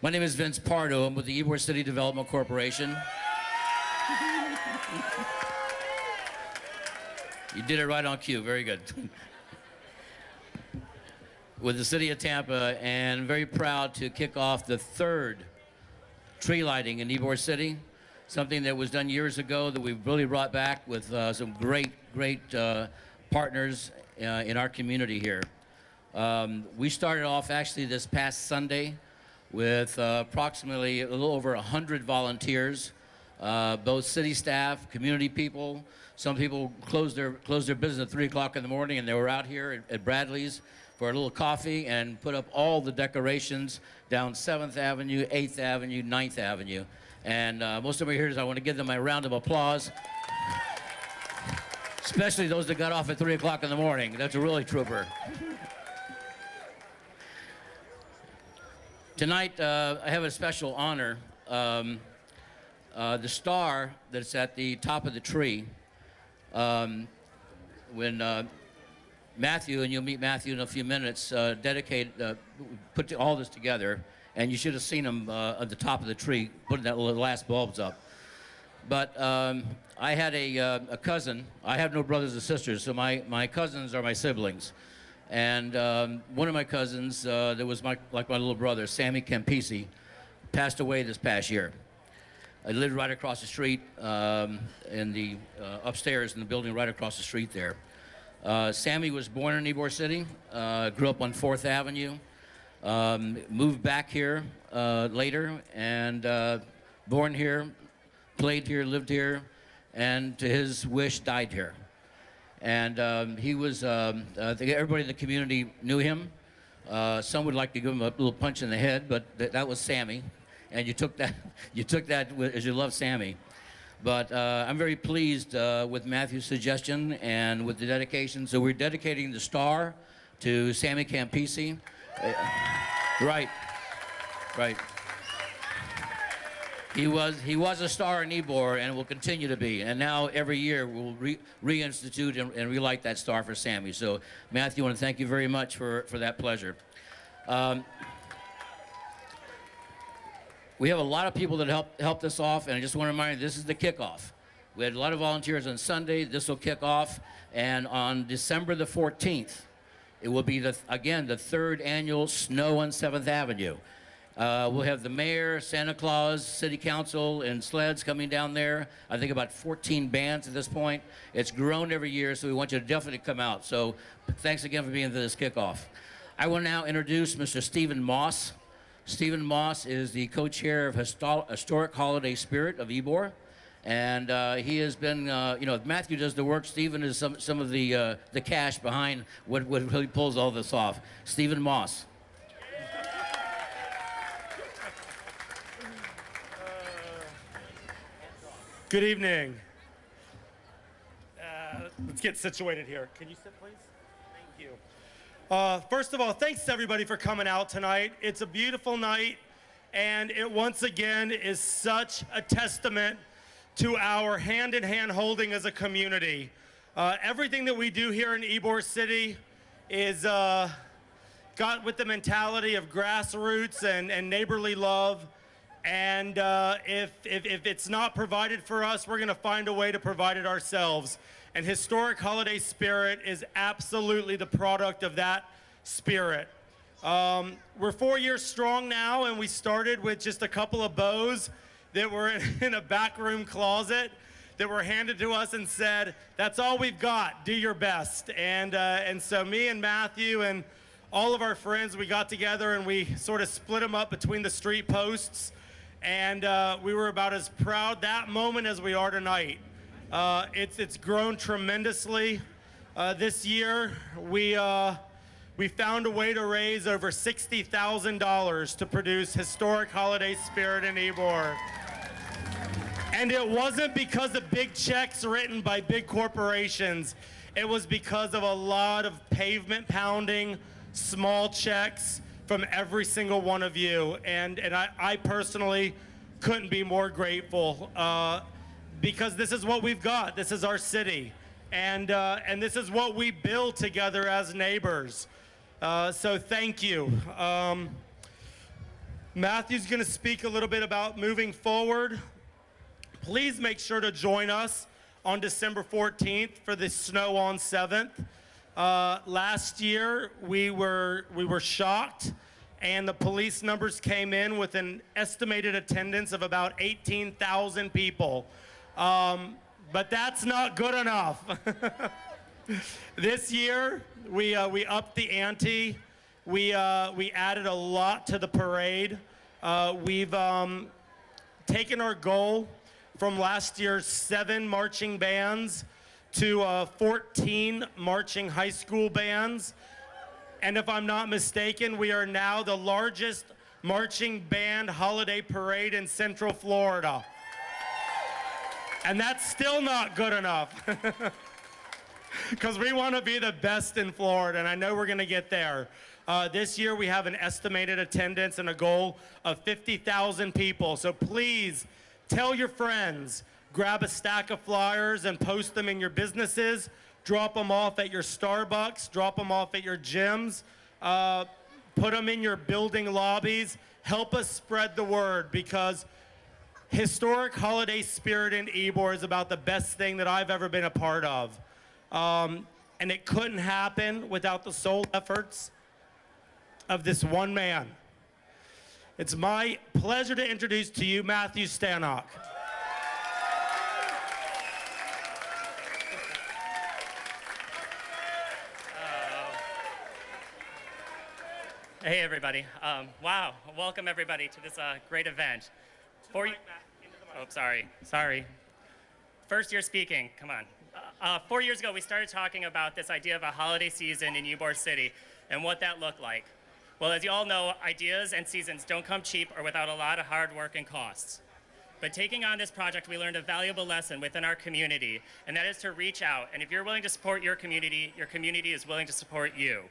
My name is Vince Pardo. I'm with the Ybor City Development Corporation. You did it right on cue. Very good. With the city of Tampa, and very proud to kick off the third tree lighting in Ybor City, something that was done years ago that we've really brought back with some great partners in our community here. We started off actually this past Sunday with approximately a little over 100 volunteers, both city staff, community people. Some people closed their business at 3 o'clock in the morning, and they were out here at Bradley's for a little coffee and put up all the decorations down 7th Avenue, 8th Avenue, 9th Avenue. And most of them are here, so I want to give them a round of applause. Especially those that got off at 3 o'clock in the morning. That's a really trooper. Tonight, I have a special honor. The star that's at the top of the tree, when Matthew, and you'll meet Matthew in a few minutes, put all this together, and you should have seen him at the top of the tree putting that last bulbs up. But I had a cousin. I have no brothers or sisters, so my cousins are my siblings. And one of my cousins that was like my little brother, Sammy Campisi, passed away this past year. I lived right across the street in the upstairs in the building right across the street there. Sammy was born in Ybor City, grew up on 4th Avenue, moved back here later, and born here, played here, lived here, and to his wish, died here. And he was, I think everybody in the community knew him. Some would like to give him a little punch in the head, but that was Sammy. And you took that as you love Sammy. But I'm very pleased with Matthew's suggestion and with the dedication. So we're dedicating the star to Sammy Campisi. Right. He was a star in Ybor and will continue to be. And now every year we'll reinstitute and relight that star for Sammy. So Matthew, I want to thank you very much for that pleasure. We have a lot of people that helped us off, and I just want to remind you, this is the kickoff. We had a lot of volunteers on Sunday. This will kick off, and on December the 14th, it will be, again, the 3rd annual Snow on 7th Avenue. We'll have the mayor, Santa Claus, city council, and sleds coming down there. I think about 14 bands at this point. It's grown every year, so we want you to definitely come out. So thanks again for being at this kickoff. I will now introduce Mr. Stephen Moss. Stephen Moss is the co-chair of Historic Holiday Spirit of Ybor. And he has been, Matthew does the work. Stephen is some of the cash behind what really pulls all this off. Stephen Moss. Good evening. Let's get situated here. Can you sit, please? Thank you. First of all, thanks to everybody for coming out tonight. It's a beautiful night, and it once again is such a testament to our hand-in-hand holding as a community. Everything that we do here in Ybor City is got with the mentality of grassroots and neighborly love. And if it's not provided for us, we're going to find a way to provide it ourselves. And Historic Holiday Spirit is absolutely the product of that spirit. We're 4 years strong now, and we started with just a couple of bows that were in a backroom closet that were handed to us and said, that's all we've got, do your best. And so me and Matthew and all of our friends, we got together and we sort of split them up between the street posts. And we were about as proud that moment as we are tonight. It's grown tremendously. This year, we found a way to raise over $60,000 to produce Historic Holiday Spirit in Ybor. And it wasn't because of big checks written by big corporations. It was because of a lot of pavement pounding, small checks from every single one of you. And I personally couldn't be more grateful because this is what we've got. This is our city. And this is what we build together as neighbors. So thank you. Matthew's going to speak a little bit about moving forward. Please make sure to join us on December 14th for the Snow on 7th. Last year, we were shocked, and the police numbers came in with an estimated attendance of about 18,000 people. But that's not good enough. This year, we upped the ante. We added a lot to the parade. We've taken our goal from last year's 7 marching bands to 14 marching high school bands. And if I'm not mistaken, we are now the largest marching band holiday parade in Central Florida. And that's still not good enough. Because we want to be the best in Florida, and I know we're going to get there. This year we have an estimated attendance and a goal of 50,000 people. So please tell your friends, grab a stack of flyers and post them in your businesses, drop them off at your Starbucks, drop them off at your gyms, put them in your building lobbies. Help us spread the word, because historic holiday spirit in Ybor is about the best thing that I've ever been a part of. And it couldn't happen without the sole efforts of this one man. It's my pleasure to introduce to you Matthew Stanok. Hey everybody. Wow, welcome everybody to this great event. Oh, sorry. First year speaking, come on. 4 years ago, we started talking about this idea of a holiday season in Ybor City and what that looked like. Well, as you all know, ideas and seasons don't come cheap or without a lot of hard work and costs. But taking on this project, we learned a valuable lesson within our community, and that is to reach out. And if you're willing to support your community is willing to support you.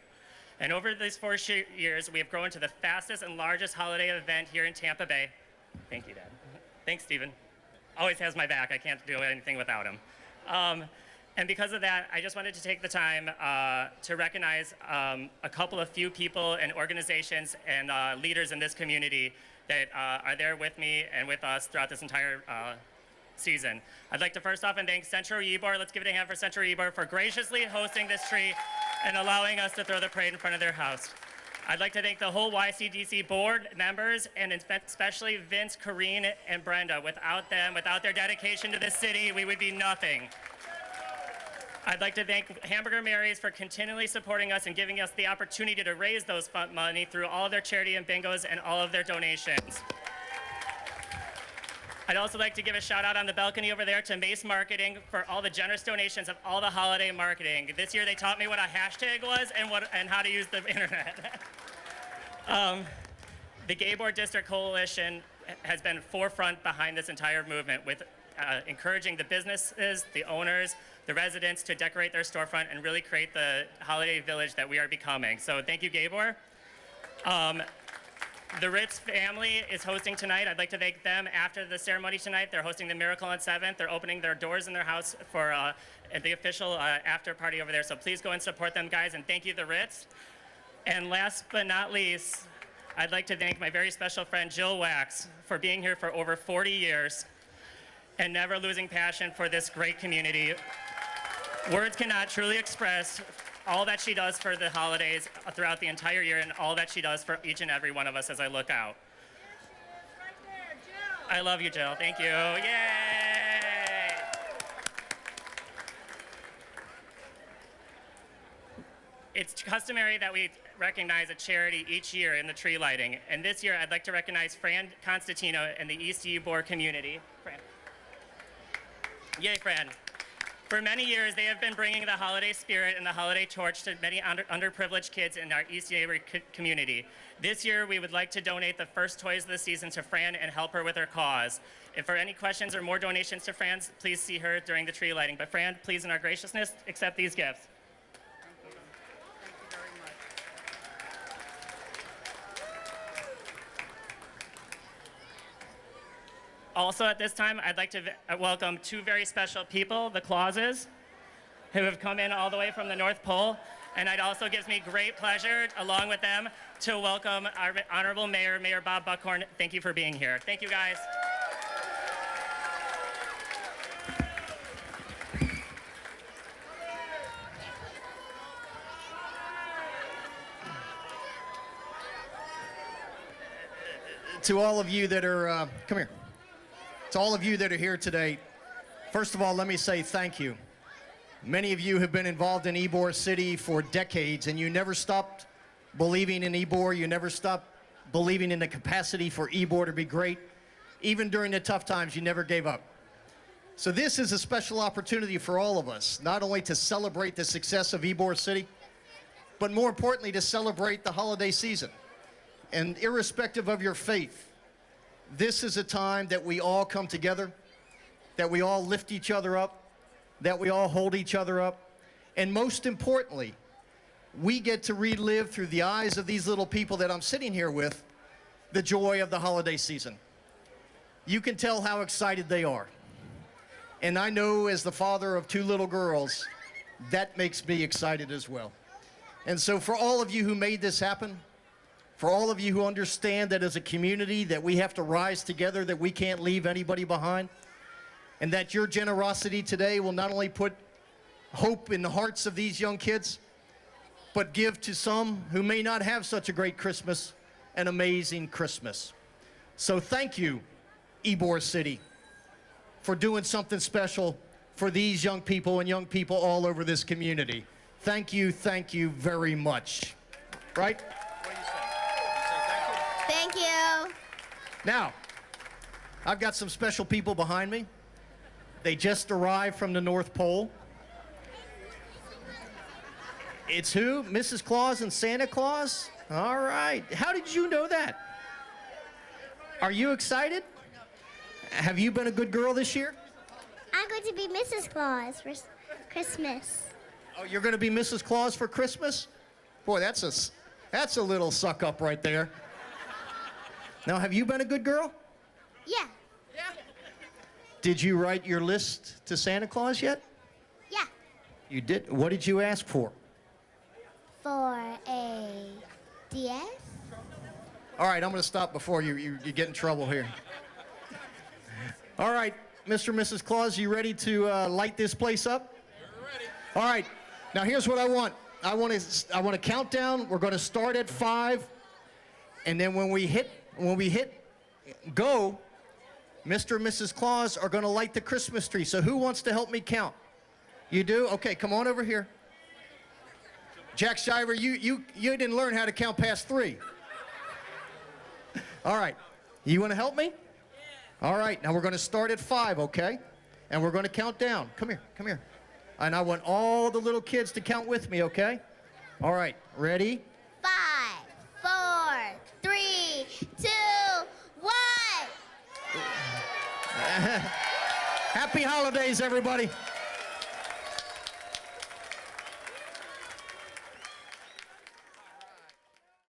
And over these 4 years, we have grown to the fastest and largest holiday event here in Tampa Bay. Thank you, Dad. Thanks, Stephen. Always has my back. I can't do anything without him. And because of that, I just wanted to take the time to recognize a couple of few people and organizations and leaders in this community that are there with me and with us throughout this entire season. I'd like to first off and thank Centro Ybor. Let's give it a hand for Centro Ybor for graciously hosting this tree and allowing us to throw the parade in front of their house. I'd like to thank the whole YCDC board members, and especially Vince, Corrine, and Brenda. Without them, without their dedication to this city, we would be nothing. I'd like to thank Hamburger Mary's for continually supporting us and giving us the opportunity to raise those fund money through all of their charity and bingos and all of their donations. I'd also like to give a shout out on the balcony over there to Mace Marketing for all the generous donations of all the holiday marketing. This year they taught me what a hashtag was and how to use the internet. The Ybor District Coalition has been forefront behind this entire movement with encouraging the businesses, the owners, the residents to decorate their storefront and really create the holiday village that we are becoming. So thank you, Ybor. The Ritz family is hosting tonight. I'd like to thank them after the ceremony tonight. They're hosting the Miracle on 7th. They're opening their doors in their house for the official after party over there. So please go and support them, guys, and thank you, the Ritz. And last but not least, I'd like to thank my very special friend Jill Wax for being here for over 40 years and never losing passion for this great community. Words cannot truly express all that she does for the holidays throughout the entire year and all that she does for each and every one of us as I look out. Right there, Jill. I love you, Jill. Thank you. Yay! It's customary that we recognize a charity each year in the tree lighting. And this year, I'd like to recognize Fran Constantino and the East Ybor community. Fran. Yay, Fran. For many years, they have been bringing the holiday spirit and the holiday torch to many underprivileged kids in our East Ybor community. This year, we would like to donate the first toys of the season to Fran and help her with her cause. If for any questions or more donations to Fran, please see her during the tree lighting. But Fran, please, in our graciousness, accept these gifts. Also at this time, I'd like to welcome 2 very special people, the Clauses, who have come in all the way from the North Pole. And it also gives me great pleasure, along with them, to welcome our Honorable Mayor, Mayor Bob Buckhorn. Thank you for being here. Thank you, guys. To all of you that are, come here. To all of you that are here today, first of all, let me say thank you. Many of you have been involved in Ybor City for decades, and you never stopped believing in Ybor. You never stopped believing in the capacity for Ybor to be great. Even during the tough times, you never gave up. So this is a special opportunity for all of us, not only to celebrate the success of Ybor City, but more importantly, to celebrate the holiday season. And irrespective of your faith, this is a time that we all come together, that we all lift each other up, that we all hold each other up, and most importantly, we get to relive through the eyes of these little people that I'm sitting here with, the joy of the holiday season. You can tell how excited they are. And I know, as the father of 2 little girls, that makes me excited as well. And so for all of you who made this happen, for all of you who understand that as a community that we have to rise together, that we can't leave anybody behind, and that your generosity today will not only put hope in the hearts of these young kids, but give to some who may not have such a great Christmas, an amazing Christmas. So thank you, Ybor City, for doing something special for these young people and young people all over this community. Thank you very much. Right? Thank you. Now, I've got some special people behind me. They just arrived from the North Pole. It's who? Mrs. Claus and Santa Claus? All right. How did you know that? Are you excited? Have you been a good girl this year? I'm going to be Mrs. Claus for Christmas. Oh, you're going to be Mrs. Claus for Christmas? Boy, that's a little suck up right there. Now, have you been a good girl? Yeah. Did you write your list to Santa Claus yet? Yeah. You did? What did you ask for? For a DS? All right, I'm going to stop before you get in trouble here. All right, Mr. and Mrs. Claus, you ready to light this place up? We're ready. All right, now here's what I want. I want to count down. We're going to start at 5, and then when we hit go, Mr. and Mrs. Claus are going to light the Christmas tree. So who wants to help me count? You do? Okay, come on over here. Jack Shiver, you didn't learn how to count past 3. All right, you want to help me? All right, now we're going to start at 5, okay? And we're going to count down. Come here. And I want all the little kids to count with me, okay? All right, ready? 5, 4, 3, 2, 1. Happy holidays, everybody.